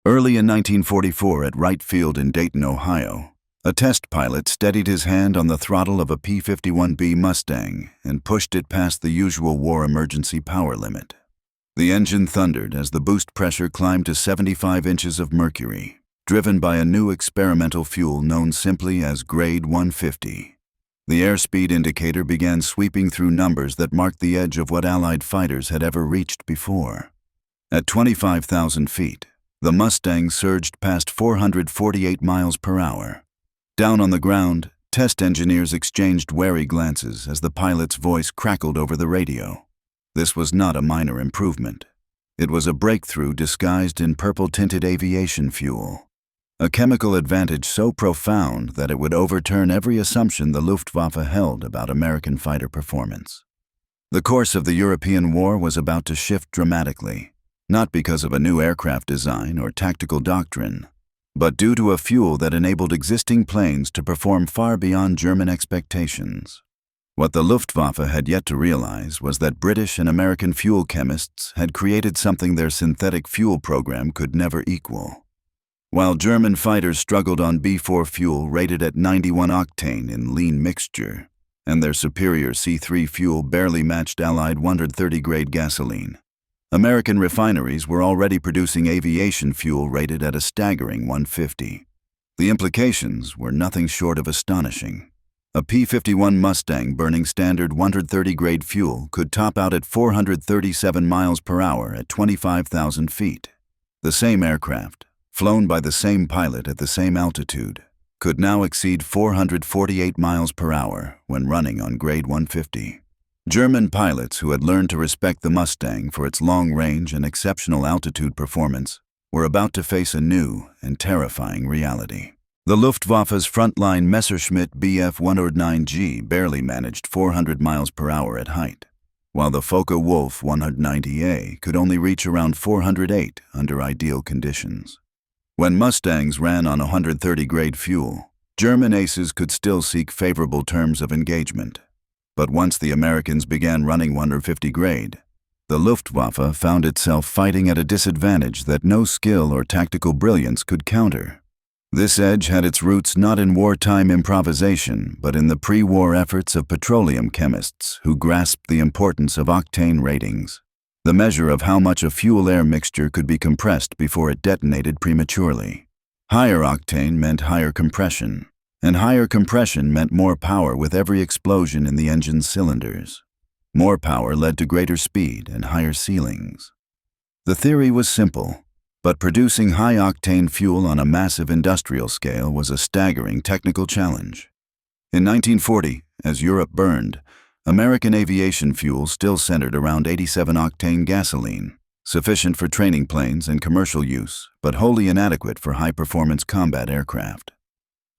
Early in 1944 at Wright Field in Dayton, Ohio, a test pilot steadied his hand on the throttle of a P-51B Mustang and pushed it past the usual war emergency power limit. The engine thundered as the boost pressure climbed to 75 inches of mercury, driven by a new experimental fuel known simply as Grade 150. The airspeed indicator began sweeping through numbers that marked the edge of what Allied fighters had ever reached before. At 25,000 feet, the Mustang surged past 448 miles per hour. Down on the ground, test engineers exchanged wary glances as the pilot's voice crackled over the radio. This was not a minor improvement. It was a breakthrough disguised in purple-tinted aviation fuel. A chemical advantage so profound that it would overturn every assumption the Luftwaffe held about American fighter performance. The course of the European war was about to shift dramatically, not because of a new aircraft design or tactical doctrine, but due to a fuel that enabled existing planes to perform far beyond German expectations. What the Luftwaffe had yet to realize was that British and American fuel chemists had created something their synthetic fuel program could never equal. While German fighters struggled on B-4 fuel rated at 91 octane in lean mixture, and their superior C-3 fuel barely matched Allied 130-grade gasoline, American refineries were already producing aviation fuel rated at a staggering 150. The implications were nothing short of astonishing. A P-51 Mustang burning standard 130-grade fuel could top out at 437 miles per hour at 25,000 feet. The same aircraft, flown by the same pilot at the same altitude, could now exceed 448 miles per hour when running on Grade 150. German pilots who had learned to respect the Mustang for its long range and exceptional altitude performance were about to face a new and terrifying reality. The Luftwaffe's frontline Messerschmitt Bf 109G barely managed 400 miles per hour at height, while the Focke-Wulf 190A could only reach around 408 under ideal conditions. When Mustangs ran on 130-grade fuel, German aces could still seek favorable terms of engagement. But once the Americans began running 150-grade, the Luftwaffe found itself fighting at a disadvantage that no skill or tactical brilliance could counter. This edge had its roots not in wartime improvisation, but in the pre-war efforts of petroleum chemists who grasped the importance of octane ratings, the measure of how much a fuel-air mixture could be compressed before it detonated prematurely. Higher octane meant higher compression, and higher compression meant more power with every explosion in the engine's cylinders. More power led to greater speed and higher ceilings. The theory was simple, but producing high-octane fuel on a massive industrial scale was a staggering technical challenge. In 1940, as Europe burned, American aviation fuel still centered around 87-octane gasoline, sufficient for training planes and commercial use, but wholly inadequate for high-performance combat aircraft.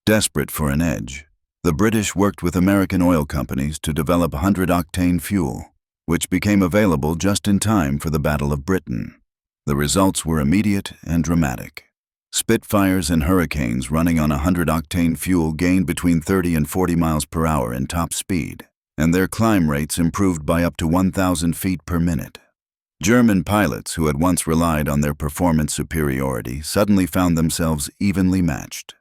Desperate for an edge, the British worked with American oil companies to develop 100-octane fuel, which became available just in time for the Battle of Britain. The results were immediate and dramatic. Spitfires and Hurricanes running on 100-octane fuel gained between 30 and 40 miles per hour in top speed, and their climb rates improved by up to 1,000 feet per minute. German pilots who had once relied on their performance superiority suddenly found themselves evenly matched.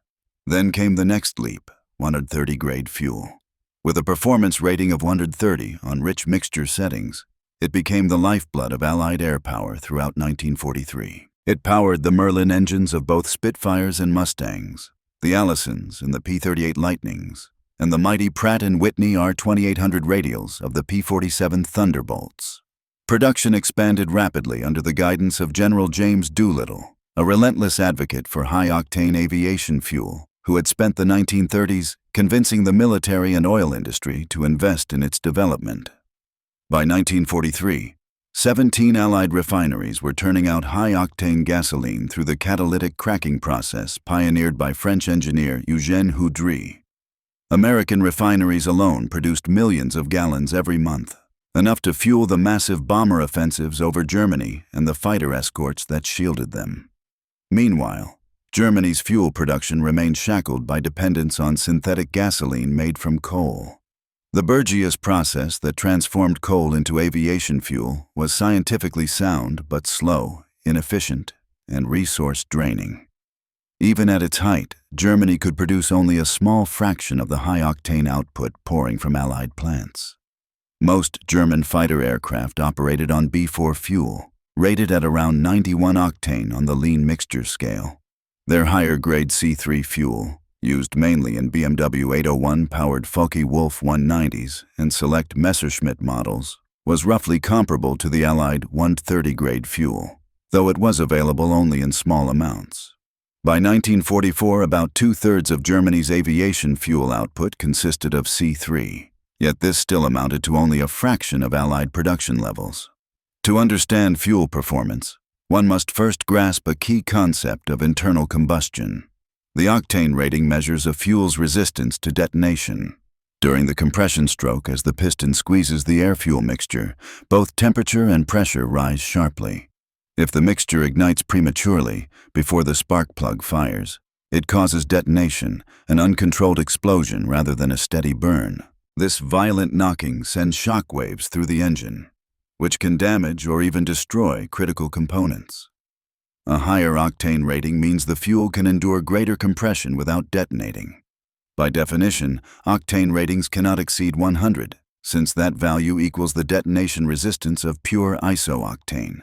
Then came the next leap, 130-grade fuel. With a performance rating of 130 on rich mixture settings, it became the lifeblood of Allied air power throughout 1943. It powered the Merlin engines of both Spitfires and Mustangs, the Allisons and the P-38 Lightnings, and the mighty Pratt & Whitney R-2800 radials of the P-47 Thunderbolts. Production expanded rapidly under the guidance of General James Doolittle, a relentless advocate for high-octane aviation fuel, who had spent the 1930s convincing the military and oil industry to invest in its development. By 1943, 17 Allied refineries were turning out high-octane gasoline through the catalytic cracking process pioneered by French engineer Eugène Houdry. American refineries alone produced millions of gallons every month, enough to fuel the massive bomber offensives over Germany and the fighter escorts that shielded them. Meanwhile, Germany's fuel production remained shackled by dependence on synthetic gasoline made from coal. The Burgess process that transformed coal into aviation fuel was scientifically sound but slow, inefficient, and resource-draining. Even at its height, Germany could produce only a small fraction of the high-octane output pouring from Allied plants. Most German fighter aircraft operated on B4 fuel, rated at around 91 octane on the lean mixture scale. Their higher-grade C3 fuel, used mainly in BMW 801-powered Focke-Wulf 190s and select Messerschmitt models, was roughly comparable to the Allied 130-grade fuel, though it was available only in small amounts. By 1944, about two-thirds of Germany's aviation fuel output consisted of C3, yet this still amounted to only a fraction of Allied production levels. To understand fuel performance, one must first grasp a key concept of internal combustion. The octane rating measures a fuel's resistance to detonation. During the compression stroke, as the piston squeezes the air-fuel mixture, both temperature and pressure rise sharply. If the mixture ignites prematurely, before the spark plug fires, it causes detonation, an uncontrolled explosion rather than a steady burn. This violent knocking sends shock waves through the engine, which can damage or even destroy critical components. A higher octane rating means the fuel can endure greater compression without detonating. By definition, octane ratings cannot exceed 100, since that value equals the detonation resistance of pure isooctane,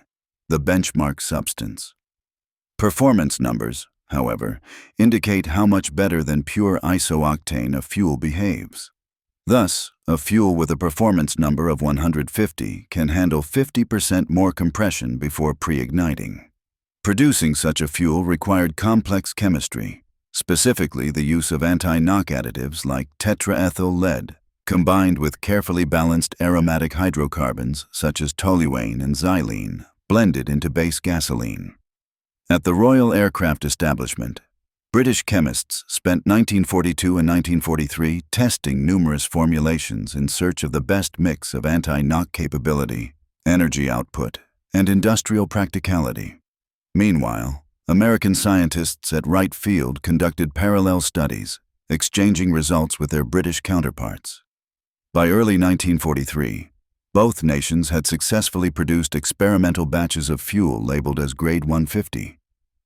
the benchmark substance. Performance numbers, however, indicate how much better than pure isooctane a fuel behaves. Thus, a fuel with a performance number of 150 can handle 50% more compression before pre-igniting. Producing such a fuel required complex chemistry, specifically the use of anti-knock additives like tetraethyl lead, combined with carefully balanced aromatic hydrocarbons such as toluene and xylene, blended into base gasoline. At the Royal Aircraft Establishment, British chemists spent 1942 and 1943 testing numerous formulations in search of the best mix of anti-knock capability, energy output, and industrial practicality. Meanwhile, American scientists at Wright Field conducted parallel studies, exchanging results with their British counterparts. By early 1943, both nations had successfully produced experimental batches of fuel labeled as grade 150.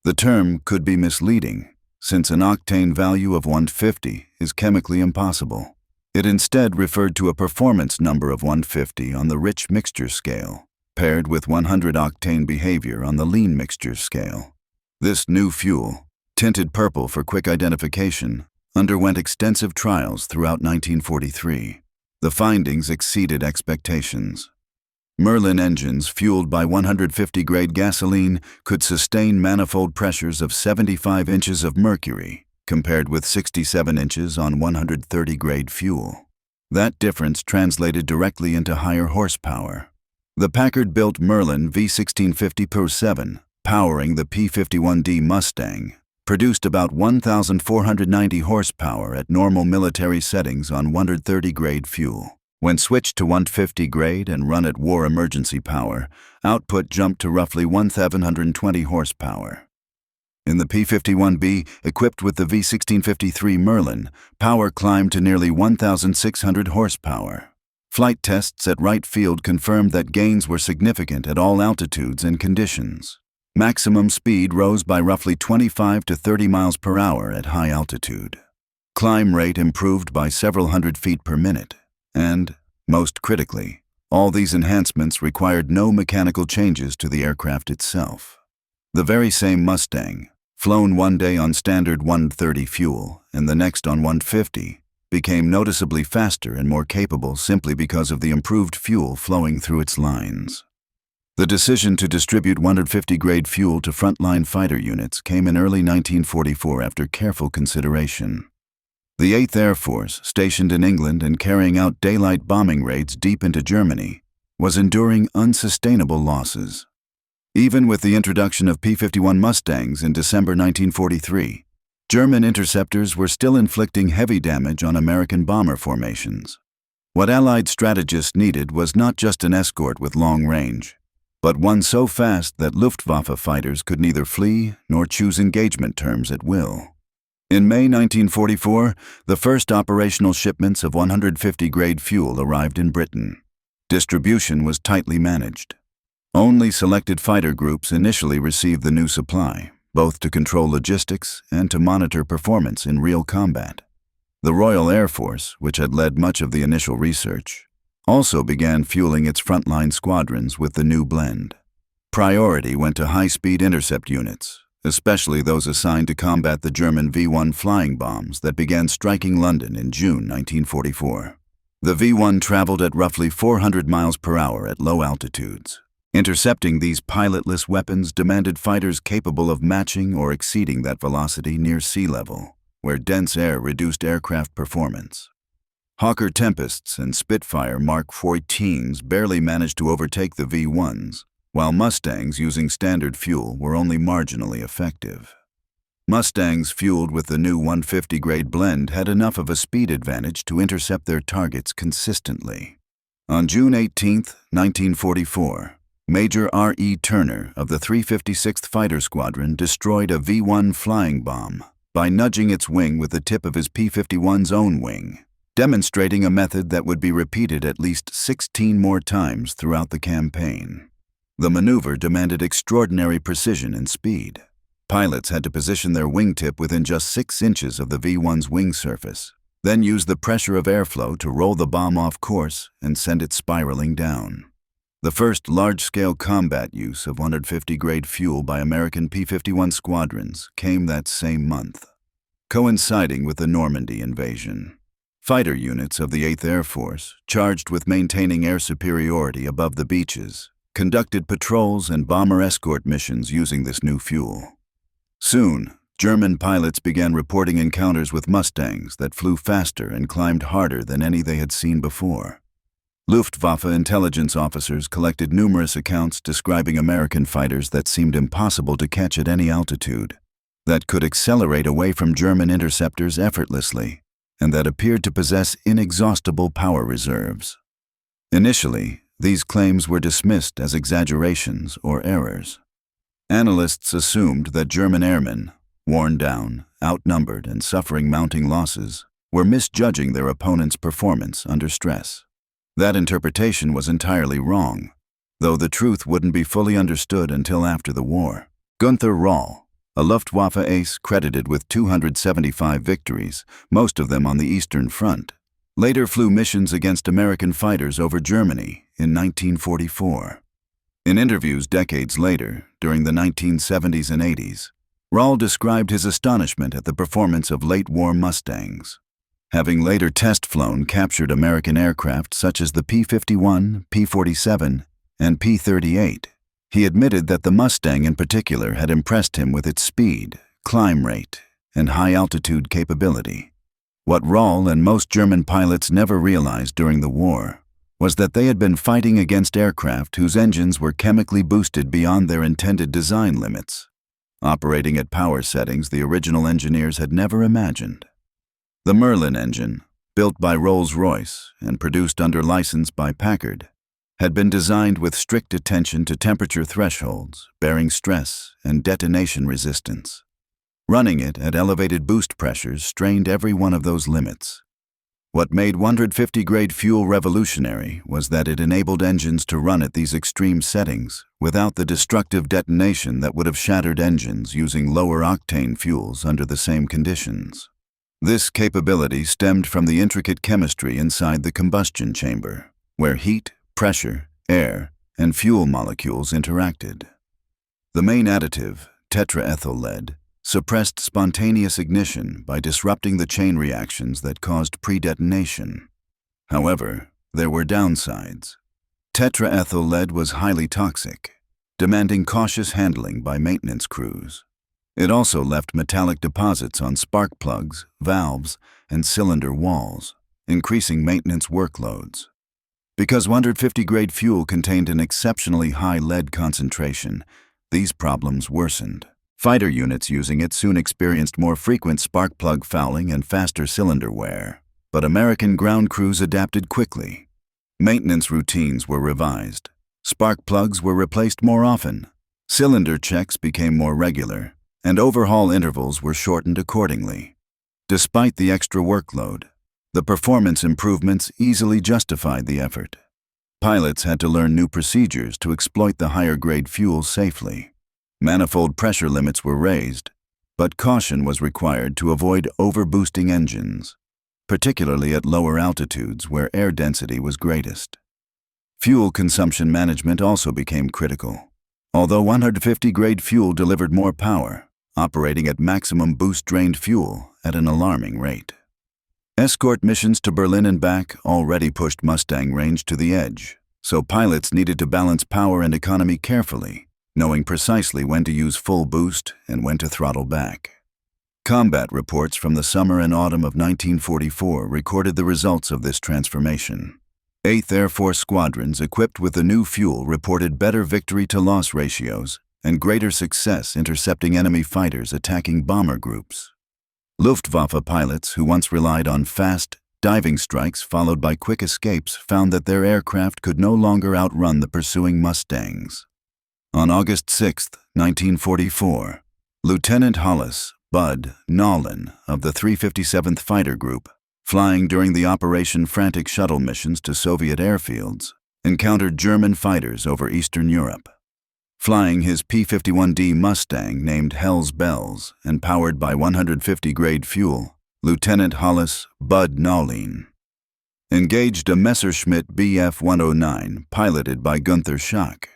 The term could be misleading, since an octane value of 150 is chemically impossible. It instead referred to a performance number of 150 on the rich mixture scale, paired with 100 octane behavior on the lean mixture scale. This new fuel, tinted purple for quick identification, underwent extensive trials throughout 1943. The findings exceeded expectations. Merlin engines fueled by 150-grade gasoline could sustain manifold pressures of 75 inches of mercury, compared with 67 inches on 130-grade fuel. That difference translated directly into higher horsepower. The Packard-built Merlin V1650-7, powering the P-51D Mustang, produced about 1,490 horsepower at normal military settings on 130-grade fuel. When switched to 150-grade and run at war emergency power, output jumped to roughly 1,720 horsepower. In the P-51B, equipped with the V1653 Merlin, power climbed to nearly 1,600 horsepower. Flight tests at Wright Field confirmed that gains were significant at all altitudes and conditions. Maximum speed rose by roughly 25 to 30 miles per hour at high altitude. Climb rate improved by several hundred feet per minute. And, most critically, all these enhancements required no mechanical changes to the aircraft itself. The very same Mustang, flown one day on standard 130 fuel and the next on 150, became noticeably faster and more capable simply because of the improved fuel flowing through its lines. The decision to distribute 150-grade fuel to frontline fighter units came in early 1944 after careful consideration. The 8th Air Force, stationed in England and carrying out daylight bombing raids deep into Germany, was enduring unsustainable losses. Even with the introduction of P-51 Mustangs in December 1943, German interceptors were still inflicting heavy damage on American bomber formations. What Allied strategists needed was not just an escort with long range, but one so fast that Luftwaffe fighters could neither flee nor choose engagement terms at will. In May 1944, the first operational shipments of 150-grade fuel arrived in Britain. Distribution was tightly managed. Only selected fighter groups initially received the new supply, both to control logistics and to monitor performance in real combat. The Royal Air Force, which had led much of the initial research, also began fueling its frontline squadrons with the new blend. Priority went to high-speed intercept units, especially those assigned to combat the German V-1 flying bombs that began striking London in June 1944. The V-1 traveled at roughly 400 miles per hour at low altitudes. Intercepting these pilotless weapons demanded fighters capable of matching or exceeding that velocity near sea level, where dense air reduced aircraft performance. Hawker Tempests and Spitfire Mark 14s barely managed to overtake the V-1s, while Mustangs using standard fuel were only marginally effective. Mustangs fueled with the new 150 grade blend had enough of a speed advantage to intercept their targets consistently. On June 18, 1944, Major R.E. Turner of the 356th Fighter Squadron destroyed a V-1 flying bomb by nudging its wing with the tip of his P-51's own wing, demonstrating a method that would be repeated at least 16 more times throughout the campaign. The maneuver demanded extraordinary precision and speed. Pilots had to position their wingtip within just 6 inches of the V-1's wing surface, then use the pressure of airflow to roll the bomb off course and send it spiraling down. The first large-scale combat use of 150-grade fuel by American P-51 squadrons came that same month, coinciding with the Normandy invasion. Fighter units of the 8th Air Force, charged with maintaining air superiority above the beaches, conducted patrols and bomber escort missions using this new fuel. Soon, German pilots began reporting encounters with Mustangs that flew faster and climbed harder than any they had seen before. Luftwaffe intelligence officers collected numerous accounts describing American fighters that seemed impossible to catch at any altitude, that could accelerate away from German interceptors effortlessly, and that appeared to possess inexhaustible power reserves. Initially, these claims were dismissed as exaggerations or errors. Analysts assumed that German airmen, worn down, outnumbered, and suffering mounting losses, were misjudging their opponent's performance under stress. That interpretation was entirely wrong, though the truth wouldn't be fully understood until after the war. Gunther Rall, a Luftwaffe ace credited with 275 victories, most of them on the Eastern Front, later flew missions against American fighters over Germany in 1944. In interviews decades later, during the 1970s and 80s, Rall described his astonishment at the performance of late-war Mustangs. Having later test-flown captured American aircraft such as the P-51, P-47, and P-38, he admitted that the Mustang in particular had impressed him with its speed, climb rate, and high-altitude capability. What Rall and most German pilots never realized during the war was that they had been fighting against aircraft whose engines were chemically boosted beyond their intended design limits, operating at power settings the original engineers had never imagined. The Merlin engine, built by Rolls-Royce and produced under license by Packard, had been designed with strict attention to temperature thresholds, bearing stress and detonation resistance. Running it at elevated boost pressures strained every one of those limits. What made 150-grade fuel revolutionary was that it enabled engines to run at these extreme settings without the destructive detonation that would have shattered engines using lower octane fuels under the same conditions. This capability stemmed from the intricate chemistry inside the combustion chamber, where heat, pressure, air, and fuel molecules interacted. The main additive, tetraethyl lead, suppressed spontaneous ignition by disrupting the chain reactions that caused pre-detonation. However, there were downsides. Tetraethyl lead was highly toxic, demanding cautious handling by maintenance crews. It also left metallic deposits on spark plugs, valves, and cylinder walls, increasing maintenance workloads. Because 150-grade fuel contained an exceptionally high lead concentration, these problems worsened. Fighter units using it soon experienced more frequent spark plug fouling and faster cylinder wear, but American ground crews adapted quickly. Maintenance routines were revised. Spark plugs were replaced more often. Cylinder checks became more regular, and overhaul intervals were shortened accordingly. Despite the extra workload, the performance improvements easily justified the effort. Pilots had to learn new procedures to exploit the higher-grade fuel safely. Manifold pressure limits were raised, but caution was required to avoid overboosting engines, particularly at lower altitudes where air density was greatest. Fuel consumption management also became critical. Although 150-grade fuel delivered more power, operating at maximum boost drained fuel at an alarming rate. Escort missions to Berlin and back already pushed Mustang range to the edge, so pilots needed to balance power and economy carefully, knowing precisely when to use full boost and when to throttle back. Combat reports from the summer and autumn of 1944 recorded the results of this transformation. 8th Air Force squadrons equipped with the new fuel reported better victory-to-loss ratios and greater success intercepting enemy fighters attacking bomber groups. Luftwaffe pilots who once relied on fast, diving strikes followed by quick escapes found that their aircraft could no longer outrun the pursuing Mustangs. On August 6, 1944, Lieutenant Hollis Bud Nolan of the 357th Fighter Group, flying during the Operation Frantic shuttle missions to Soviet airfields, encountered German fighters over Eastern Europe. Flying his P-51D Mustang named Hell's Bells and powered by 150-grade fuel, Lieutenant Hollis Bud Nolan engaged a Messerschmitt Bf 109 piloted by Gunther Schack.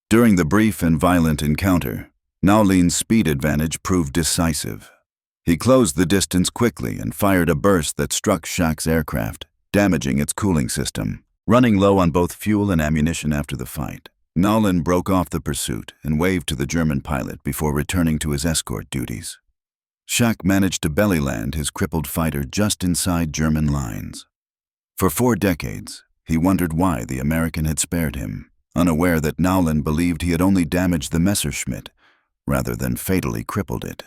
During the brief and violent encounter, Nolan's speed advantage proved decisive. He closed the distance quickly and fired a burst that struck Schack's aircraft, damaging its cooling system. Running low on both fuel and ammunition after the fight, Nolan broke off the pursuit and waved to the German pilot before returning to his escort duties. Schack managed to belly land his crippled fighter just inside German lines. For 4 decades, he wondered why the American had spared him, unaware that Nolan believed he had only damaged the Messerschmitt rather than fatally crippled it.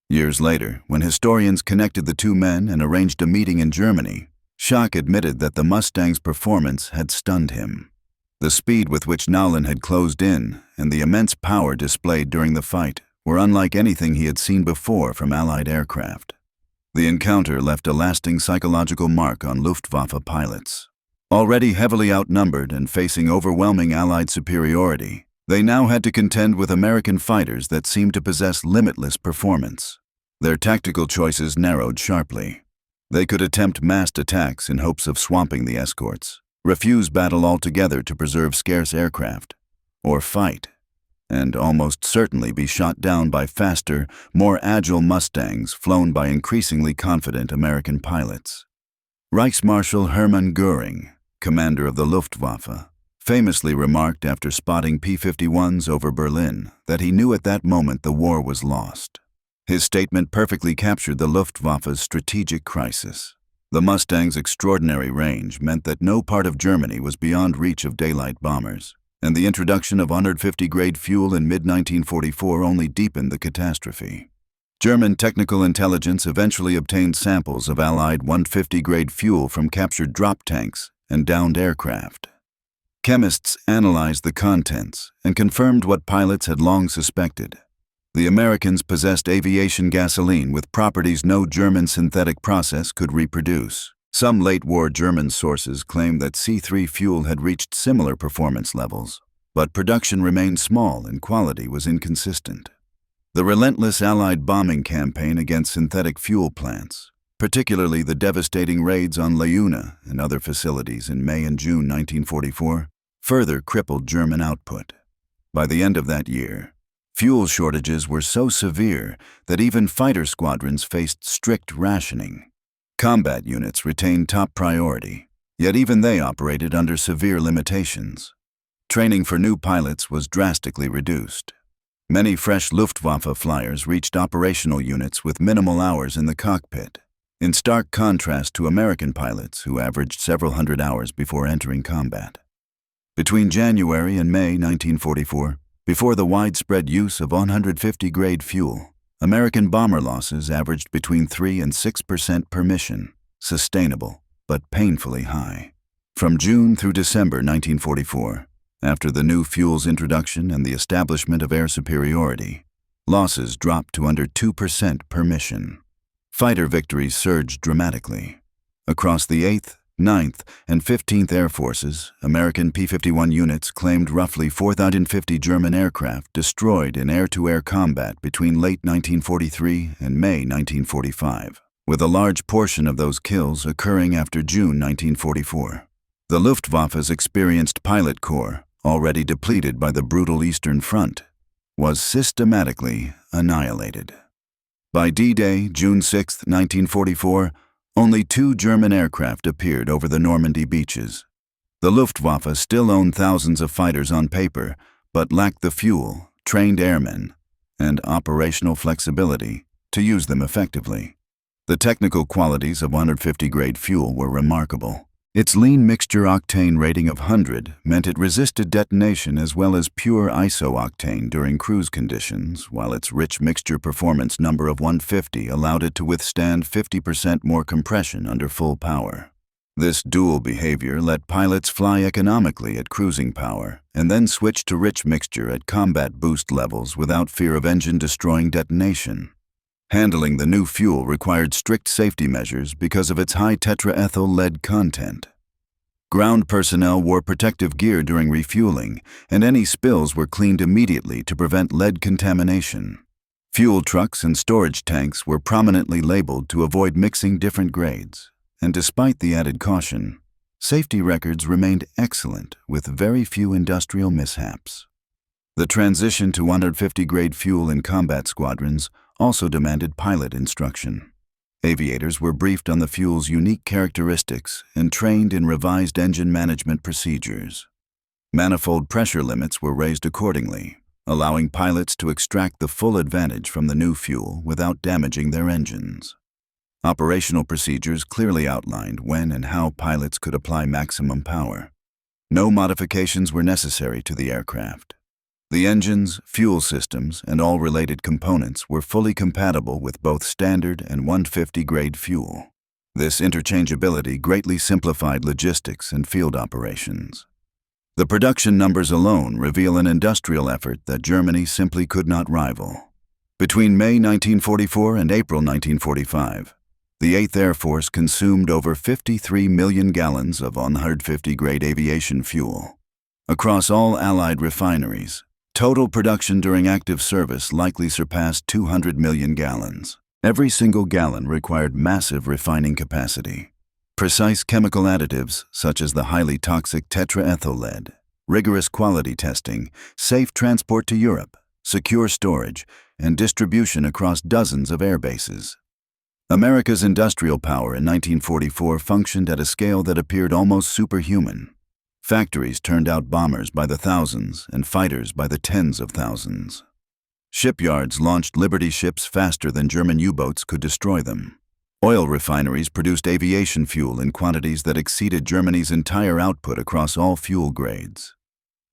Years later, when historians connected the two men and arranged a meeting in Germany, Schack admitted that the Mustang's performance had stunned him. The speed with which Nolan had closed in and the immense power displayed during the fight were unlike anything he had seen before from Allied aircraft. The encounter left a lasting psychological mark on Luftwaffe pilots. Already heavily outnumbered and facing overwhelming Allied superiority, they now had to contend with American fighters that seemed to possess limitless performance. Their tactical choices narrowed sharply. They could attempt massed attacks in hopes of swamping the escorts, refuse battle altogether to preserve scarce aircraft, or fight, and almost certainly be shot down by faster, more agile Mustangs flown by increasingly confident American pilots. Reichsmarschall Hermann Göring, commander of the Luftwaffe, famously remarked after spotting P-51s over Berlin that he knew at that moment the war was lost. His statement perfectly captured the Luftwaffe's strategic crisis. The Mustang's extraordinary range meant that no part of Germany was beyond reach of daylight bombers, and the introduction of 150-grade fuel in mid-1944 only deepened the catastrophe. German technical intelligence eventually obtained samples of Allied 150-grade fuel from captured drop tanks and downed aircraft. Chemists analyzed the contents and confirmed what pilots had long suspected. The Americans possessed aviation gasoline with properties no German synthetic process could reproduce. Some late-war German sources claimed that C3 fuel had reached similar performance levels, but production remained small and quality was inconsistent. The relentless Allied bombing campaign against synthetic fuel plants, particularly the devastating raids on Leuna and other facilities in May and June 1944, further crippled German output. By the end of that year, fuel shortages were so severe that even fighter squadrons faced strict rationing. Combat units retained top priority, yet even they operated under severe limitations. Training for new pilots was drastically reduced. Many fresh Luftwaffe flyers reached operational units with minimal hours in the cockpit, in stark contrast to American pilots who averaged several hundred hours before entering combat. Between January and May 1944, before the widespread use of 150-grade fuel, American bomber losses averaged between 3 and 6% per mission, sustainable but painfully high. From June through December 1944, after the new fuel's introduction and the establishment of air superiority, losses dropped to under 2% per mission. Fighter victories surged dramatically. Across the 8th, 9th and 15th Air Forces, American P-51 units claimed roughly 4,050 German aircraft destroyed in air-to-air combat between late 1943 and May 1945, with a large portion of those kills occurring after June 1944. The Luftwaffe's experienced pilot corps, already depleted by the brutal Eastern Front, was systematically annihilated. By D-Day, June 6, 1944, only 2 German aircraft appeared over the Normandy beaches. The Luftwaffe still owned thousands of fighters on paper, but lacked the fuel, trained airmen, and operational flexibility to use them effectively. The technical qualities of 150-grade fuel were remarkable. Its lean mixture octane rating of 100 meant it resisted detonation as well as pure iso-octane during cruise conditions, while its rich mixture performance number of 150 allowed it to withstand 50% more compression under full power. This dual behavior let pilots fly economically at cruising power and then switch to rich mixture at combat boost levels without fear of engine-destroying detonation. Handling the new fuel required strict safety measures because of its high tetraethyl lead content. Ground personnel wore protective gear during refueling, and any spills were cleaned immediately to prevent lead contamination. Fuel trucks and storage tanks were prominently labeled to avoid mixing different grades, and despite the added caution, safety records remained excellent with very few industrial mishaps. The transition to 150-grade fuel in combat squadrons also demanded pilot instruction. Aviators were briefed on the fuel's unique characteristics and trained in revised engine management procedures. Manifold pressure limits were raised accordingly, allowing pilots to extract the full advantage from the new fuel without damaging their engines. Operational procedures clearly outlined when and how pilots could apply maximum power. No modifications were necessary to the aircraft. The engines, fuel systems, and all related components were fully compatible with both standard and 150-grade fuel. This interchangeability greatly simplified logistics and field operations. The production numbers alone reveal an industrial effort that Germany simply could not rival. Between May 1944 and April 1945, the 8th Air Force consumed over 53 million gallons of 150-grade aviation fuel. Across all Allied refineries, total production during active service likely surpassed 200 million gallons. Every single gallon required massive refining capacity. Precise chemical additives, such as the highly toxic tetraethyl lead, rigorous quality testing, safe transport to Europe, secure storage, and distribution across dozens of air bases. America's industrial power in 1944 functioned at a scale that appeared almost superhuman. Factories turned out bombers by the thousands and fighters by the tens of thousands. Shipyards launched Liberty ships faster than German U-boats could destroy them. Oil refineries produced aviation fuel in quantities that exceeded Germany's entire output across all fuel grades.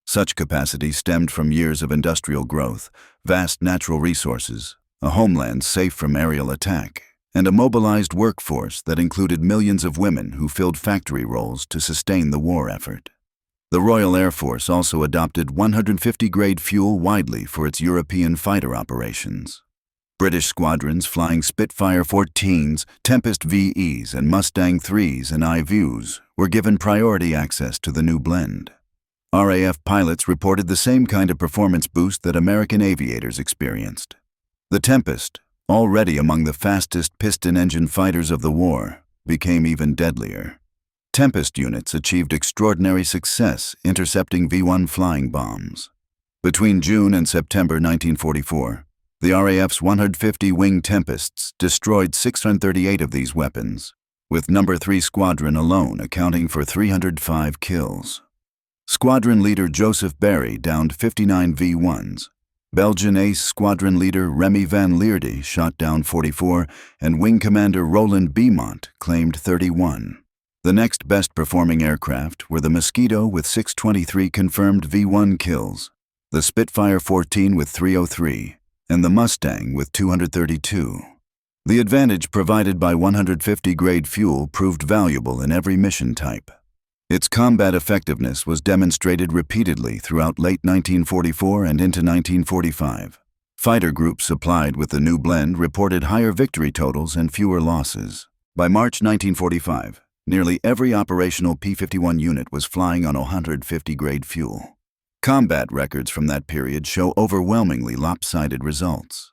Such capacity stemmed from years of industrial growth, vast natural resources, a homeland safe from aerial attack, and a mobilized workforce that included millions of women who filled factory roles to sustain the war effort. The Royal Air Force also adopted 150-grade fuel widely for its European fighter operations. British squadrons flying Spitfire 14s, Tempest VEs, and Mustang 3s and IVs were given priority access to the new blend. RAF pilots reported the same kind of performance boost that American aviators experienced. The Tempest, already among the fastest piston engine fighters of the war, became even deadlier. Tempest units achieved extraordinary success intercepting V-1 flying bombs. Between June and September 1944, the RAF's 150 Wing Tempests destroyed 638 of these weapons, with No. 3 Squadron alone accounting for 305 kills. Squadron leader Joseph Barry downed 59 V-1s. Belgian ace squadron leader Remy van Lierde shot down 44, and wing commander Roland Beaumont claimed 31. The next best performing aircraft were the Mosquito with 623 confirmed V-1 kills, the Spitfire 14 with 303, and the Mustang with 232. The advantage provided by 150-grade fuel proved valuable in every mission type. Its combat effectiveness was demonstrated repeatedly throughout late 1944 and into 1945. Fighter groups supplied with the new blend reported higher victory totals and fewer losses. By March 1945, Nearly every operational P-51 unit was flying on 150-grade fuel. Combat records from that period show overwhelmingly lopsided results.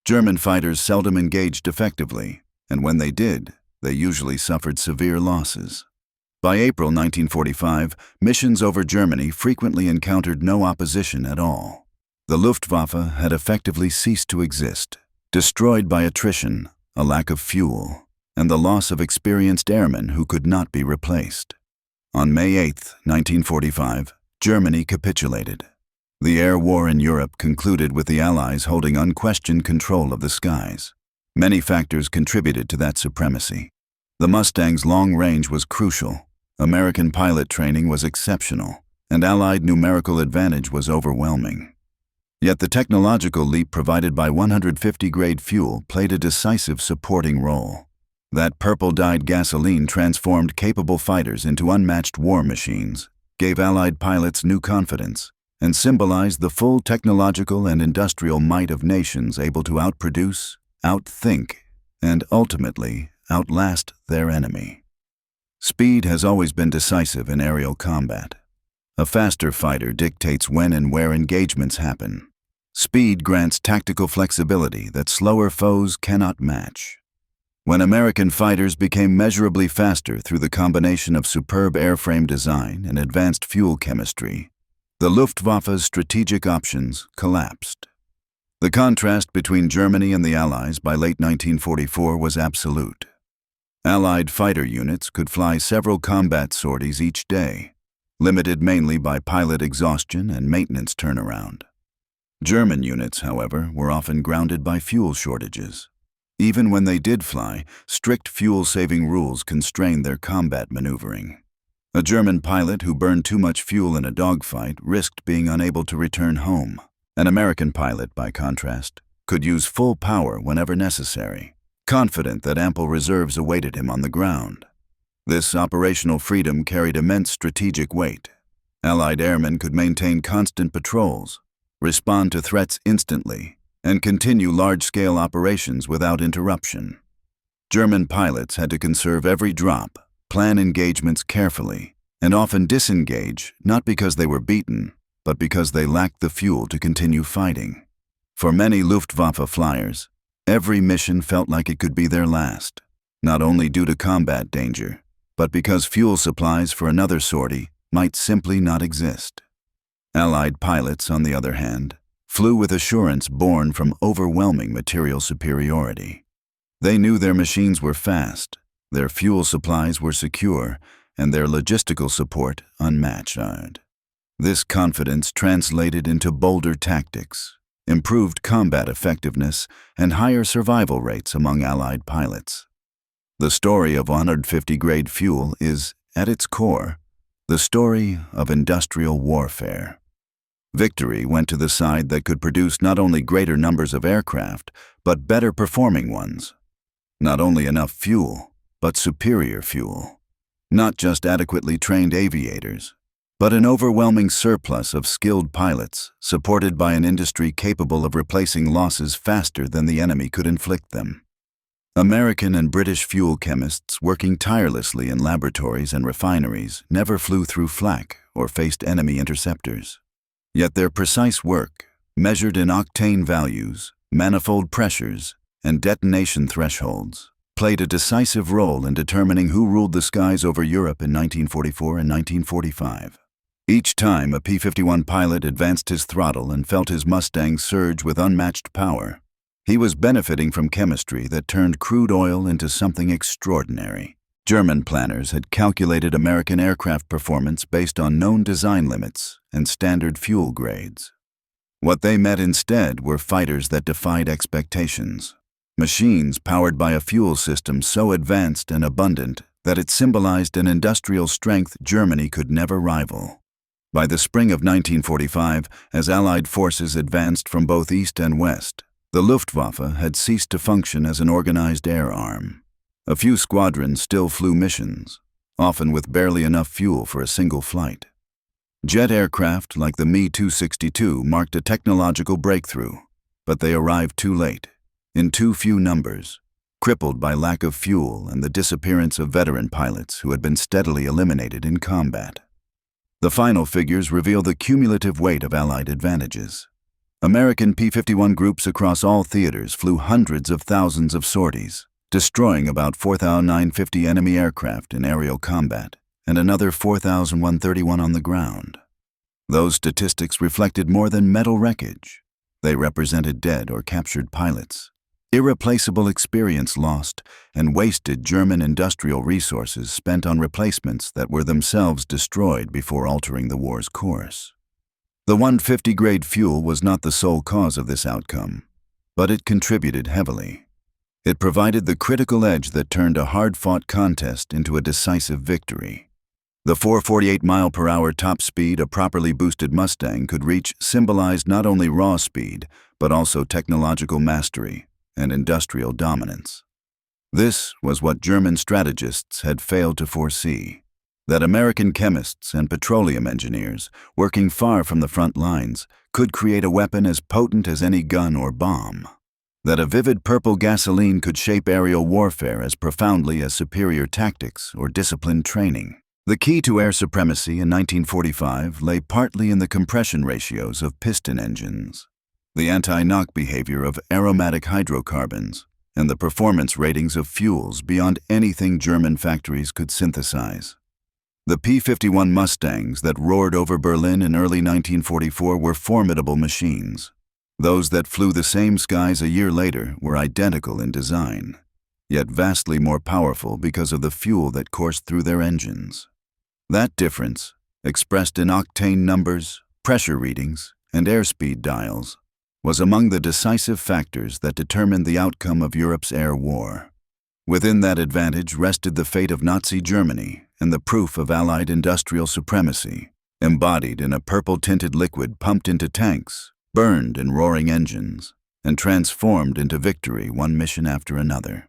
German fighters seldom engaged effectively, and when they did, they usually suffered severe losses. By April 1945, missions over Germany frequently encountered no opposition at all. The Luftwaffe had effectively ceased to exist, destroyed by attrition, a lack of fuel, and the loss of experienced airmen who could not be replaced. On May 8, 1945, Germany capitulated. The air war in Europe concluded with the Allies holding unquestioned control of the skies. Many factors contributed to that supremacy. The Mustang's long range was crucial, American pilot training was exceptional, and Allied numerical advantage was overwhelming. Yet the technological leap provided by 150-grade fuel played a decisive supporting role. That purple-dyed gasoline transformed capable fighters into unmatched war machines, gave Allied pilots new confidence, and symbolized the full technological and industrial might of nations able to outproduce, outthink, and ultimately outlast their enemy. Speed has always been decisive in aerial combat. A faster fighter dictates when and where engagements happen. Speed grants tactical flexibility that slower foes cannot match. When American fighters became measurably faster through the combination of superb airframe design and advanced fuel chemistry, the Luftwaffe's strategic options collapsed. The contrast between Germany and the Allies by late 1944 was absolute. Allied fighter units could fly several combat sorties each day, limited mainly by pilot exhaustion and maintenance turnaround. German units, however, were often grounded by fuel shortages. Even when they did fly, strict fuel-saving rules constrained their combat maneuvering. A German pilot who burned too much fuel in a dogfight risked being unable to return home. An American pilot, by contrast, could use full power whenever necessary, confident that ample reserves awaited him on the ground. This operational freedom carried immense strategic weight. Allied airmen could maintain constant patrols, respond to threats instantly, and continue large-scale operations without interruption. German pilots had to conserve every drop, plan engagements carefully, and often disengage not because they were beaten, but because they lacked the fuel to continue fighting. For many Luftwaffe flyers, every mission felt like it could be their last, not only due to combat danger, but because fuel supplies for another sortie might simply not exist. Allied pilots, on the other hand, flew with assurance born from overwhelming material superiority. They knew their machines were fast, their fuel supplies were secure, and their logistical support unmatched. This confidence translated into bolder tactics, improved combat effectiveness, and higher survival rates among Allied pilots. The story of 150-grade fuel is, at its core, the story of industrial warfare. Victory went to the side that could produce not only greater numbers of aircraft, but better performing ones. Not only enough fuel, but superior fuel. Not just adequately trained aviators, but an overwhelming surplus of skilled pilots, supported by an industry capable of replacing losses faster than the enemy could inflict them. American and British fuel chemists working tirelessly in laboratories and refineries never flew through flak or faced enemy interceptors. Yet their precise work, measured in octane values, manifold pressures, and detonation thresholds, played a decisive role in determining who ruled the skies over Europe in 1944 and 1945. Each time a P-51 pilot advanced his throttle and felt his Mustang surge with unmatched power, he was benefiting from chemistry that turned crude oil into something extraordinary. German planners had calculated American aircraft performance based on known design limits and standard fuel grades. What they met instead were fighters that defied expectations. Machines powered by a fuel system so advanced and abundant that it symbolized an industrial strength Germany could never rival. By the spring of 1945, as Allied forces advanced from both east and west, the Luftwaffe had ceased to function as an organized air arm. A few squadrons still flew missions, often with barely enough fuel for a single flight. Jet aircraft like the Me-262 marked a technological breakthrough, but they arrived too late, in too few numbers, crippled by lack of fuel and the disappearance of veteran pilots who had been steadily eliminated in combat. The final figures reveal the cumulative weight of Allied advantages. American P-51 groups across all theaters flew hundreds of thousands of sorties, destroying about 4,950 enemy aircraft in aerial combat and another 4,131 on the ground. Those statistics reflected more than metal wreckage. They represented dead or captured pilots, irreplaceable experience lost, and wasted German industrial resources spent on replacements that were themselves destroyed before altering the war's course. The 150-grade fuel was not the sole cause of this outcome, but it contributed heavily. It provided the critical edge that turned a hard-fought contest into a decisive victory. The 448-mile-per-hour top speed a properly boosted Mustang could reach symbolized not only raw speed, but also technological mastery and industrial dominance. This was what German strategists had failed to foresee, that American chemists and petroleum engineers, working far from the front lines, could create a weapon as potent as any gun or bomb. That a vivid purple gasoline could shape aerial warfare as profoundly as superior tactics or disciplined training. The key to air supremacy in 1945 lay partly in the compression ratios of piston engines, the anti-knock behavior of aromatic hydrocarbons, and the performance ratings of fuels beyond anything German factories could synthesize. The P-51 Mustangs that roared over Berlin in early 1944 were formidable machines. Those that flew the same skies a year later were identical in design, yet vastly more powerful because of the fuel that coursed through their engines. That difference, expressed in octane numbers, pressure readings, and airspeed dials, was among the decisive factors that determined the outcome of Europe's air war. Within that advantage rested the fate of Nazi Germany and the proof of Allied industrial supremacy, embodied in a purple-tinted liquid pumped into tanks, burned in roaring engines, and transformed into victory one mission after another.